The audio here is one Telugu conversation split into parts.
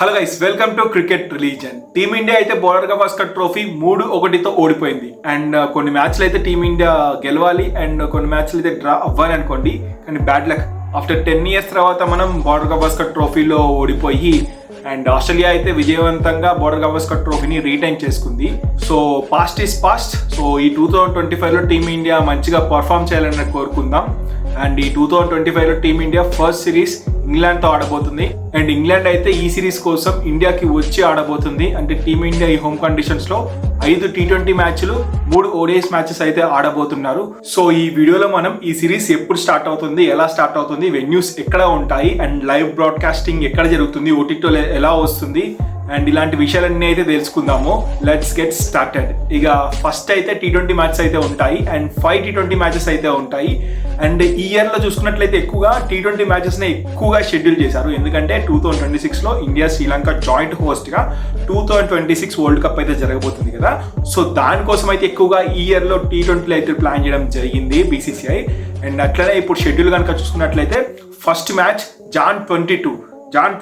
Hello guys, welcome to cricket religion. Team India అయితే బోర్డర్ గవాస్కర్ ట్రోఫీ 3-1తో ఓడిపోయింది. అండ్ కొన్ని మ్యాచ్లు అయితే టీమిండియా గెలవాలి అండ్ కొన్ని మ్యాచ్లు అయితే డ్రా అవ్వాలి అనుకోండి. కానీ బ్యాడ్ లక్, ఆఫ్టర్ 10 years తర్వాత మనం బోర్డర్ గవాస్కర్ ట్రోఫీలో ఓడిపోయి అండ్ ఆస్ట్రేలియా అయితే విజయవంతంగా బోర్డర్ గవాస్కర్ ట్రోఫీని రీటైన్ చేసుకుంది. So past is past. So ఈ 2025లో టీమిండియా మంచిగా పర్ఫామ్ చేయాలని కోరుకుందాం. అండ్ ఈ 2025లో టీమిండియా ఫస్ట్ సిరీస్ ఇంగ్లాండ్తో ఆడబోతుంది. అండ్ ఇంగ్లాండ్ అయితే ఈ సిరీస్ కోసం ఇండియాకి వచ్చి ఆడబోతుంది. అంటే టీమిండియా ఈ హోమ్ కండిషన్స్లో 5 T20 మ్యాచ్లు 3 ODI మ్యాచెస్ అయితే ఆడబోతున్నారు. సో ఈ వీడియోలో మనం ఈ సిరీస్ ఎప్పుడు స్టార్ట్ అవుతుంది, ఎలా స్టార్ట్ అవుతుంది, వెన్యూస్ ఎక్కడ ఉంటాయి, అండ్ లైవ్ బ్రాడ్కాస్టింగ్ ఎక్కడ జరుగుతుంది, ఓటీటీలో ఎలా వస్తుంది, అండ్ ఇలాంటి విషయాలన్నీ అయితే తెలుసుకుందాము. Let's get started. ఇక ఫస్ట్ అయితే T20 మ్యాచెస్ అయితే ఉంటాయి అండ్ 5 T20 మ్యాచెస్ అయితే ఉంటాయి. అండ్ ఈ ఇయర్లో చూసుకున్నట్లయితే ఎక్కువగా T20 మ్యాచెస్ని ఎక్కువగా షెడ్యూల్ చేశారు. ఎందుకంటే 2026లో ఇండియా శ్రీలంక జాయింట్ హోస్ట్గా 2026 వరల్డ్ కప్ అయితే జరగబోతుంది కదా. సో దానికోసం అయితే ఎక్కువగా ఈ ఇయర్లో T20లో అయితే ప్లాన్ చేయడం జరిగింది BCCI. అండ్ అట్లనే ఇప్పుడు షెడ్యూల్ కనుక చూసుకున్నట్లయితే ఫస్ట్ మ్యాచ్ Jan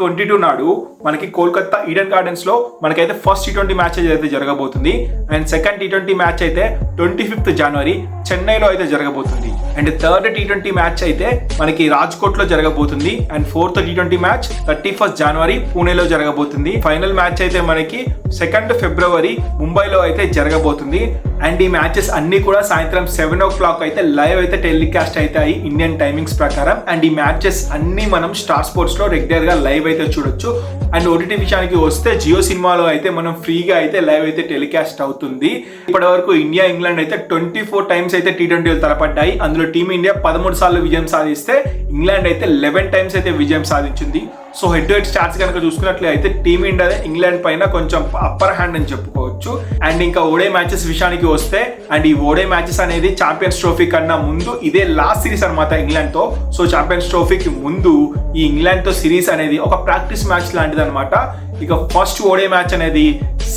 22 నాడు మనకి కోల్కతా ఈడెన్ గార్డెన్స్ లో మనకైతే ఫస్ట్ T20 మ్యాచ్ అయితే జరగబోతుంది. అండ్ సెకండ్ T20 మ్యాచ్ అయితే 25th January చెన్నైలో అయితే జరగబోతుంది. అండ్ థర్డ్ T20 మ్యాచ్ అయితే మనకి రాజ్కోట్ లో జరగబోతుంది. And fourth T20 match 31st January పూణేలో జరగబోతుంది. ఫైనల్ మ్యాచ్ అయితే మనకి 2nd February ముంబైలో అయితే జరగబోతుంది. అండ్ ఈ మ్యాచెస్ అన్ని కూడా సాయంత్రం 7 o'clock అయితే లైవ్ అయితే టెలికాస్ట్ అవుతాయి ఇండియన్ టైమింగ్స్ ప్రకారం. అండ్ ఈ మ్యాచెస్ అన్ని మనం స్టార్ స్పోర్ట్స్ లో రెగ్యులర్ గా లైవ్ అయితే చూడొచ్చు. అండ్ ఓటీటీ విషయానికి వస్తే జియో సినిమాలో అయితే మనం ఫ్రీగా అయితే లైవ్ అయితే టెలికాస్ట్ అవుతుంది. ఇప్పటి వరకు ఇండియా ఇంగ్లాండ్ అయితే 24 times అయితే T20 తలపడ్డాయి. అందులో టీమిండియా 13 సార్లు విజయం సాధిస్తే ఇంగ్లాండ్ అయితే 11 times అయితే విజయం సాధించింది. So head to head stats కనుక చూసుకున్నట్లయితే టీమిండియా ఇంగ్లాండ్ పైన కొంచెం అప్పర్ హ్యాండ్ అని చెప్పుకోవచ్చు. అండ్ ఇంకా ఓడే మ్యాచెస్ విషయానికి వస్తే, అండ్ ఈ ఓడే మ్యాచెస్ అనేది ఛాంపియన్స్ ట్రోఫీ కన్నా ముందు ఇదే లాస్ట్ సిరీస్ అనమాట ఇంగ్లాండ్తో. సో ఛాంపియన్స్ ట్రోఫీకి ముందు ఈ ఇంగ్లాండ్తో సిరీస్ అనేది ఒక ప్రాక్టీస్ మ్యాచ్ లాంటిది అనమాట. ఇక ఫస్ట్ ఓడే మ్యాచ్ అనేది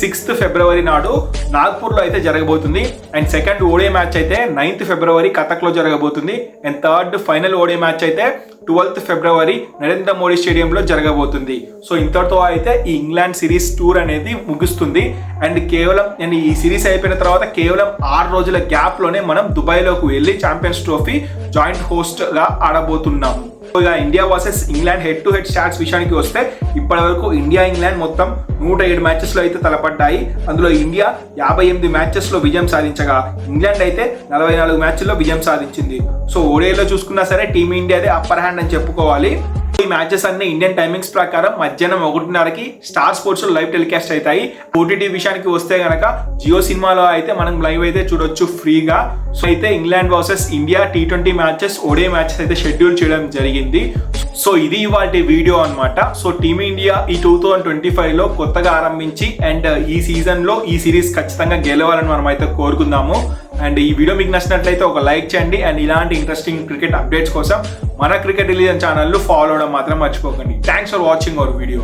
6th February నాడు నాగ్పూర్లో అయితే జరగబోతుంది. అండ్ సెకండ్ ఓడే మ్యాచ్ అయితే 9th February కటక్లో జరగబోతుంది. అండ్ థర్డ్ ఫైనల్ ఓడే మ్యాచ్ అయితే 12th February నరేంద్ర మోడీ స్టేడియంలో జరగబోతుంది. సో ఇంతటితో అయితే ఈ ఇంగ్లాండ్ సిరీస్ టూర్ అనేది ముగుస్తుంది. అండ్ ఈ సిరీస్ అయిపోయిన తర్వాత కేవలం 6 రోజుల గ్యాప్లోనే మనం దుబాయ్లోకి వెళ్ళి ఛాంపియన్స్ ట్రోఫీ జాయింట్ హోస్ట్గా ఆడబోతున్నాము. ఇక India versus England head to head stats విషయానికి వస్తే ఇప్పటి వరకు ఇండియా ఇంగ్లాండ్ మొత్తం 107 మ్యాచెస్లో అయితే తలపడ్డాయి. అందులో ఇండియా 58 మ్యాచెస్లో విజయం సాధించగా ఇంగ్లాండ్ అయితే 44 మ్యాచ్ల్లో విజయం సాధించింది. సో ఓడిఐలో చూసుకున్నా సరే టీమిండియాదే అప్పర్ హ్యాండ్ అని చెప్పుకోవాలి. ఈ మ్యాచెస్ అన్ని ఇండియన్ టైమింగ్స్ ప్రకారం మధ్యాహ్నం 1:30కి స్టార్ స్పోర్ట్స్ లో లైవ్ టెలికాస్ట్ అవుతాయి. ఓటీటీ విషయానికి వస్తే గనక జియో సినిమాలో అయితే మనం లైవ్ అయితే చూడొచ్చు ఫ్రీగా. సో అయితే England versus India T20 matches ODI matches అయితే షెడ్యూల్ చేయడం జరిగింది. సో ఇది ఇవాల్టి వీడియో అనమాట. సో టీమిండియా ఈ 2025లో కొత్తగా ఆరంభించి అండ్ ఈ సీజన్లో ఈ సిరీస్ ఖచ్చితంగా గెలవాలని మనం అయితే కోరుకుందాము. అండ్ ఈ వీడియో మీకు నచ్చినట్లయితే ఒక లైక్ చేయండి. అండ్ ఇలాంటి ఇంట్రెస్టింగ్ క్రికెట్ అప్డేట్స్ కోసం మన క్రికెట్ రిలీజన్ ఛానల్ ఫాలో అవడం మాత్రం మర్చిపోకండి. Thanks for watching our video.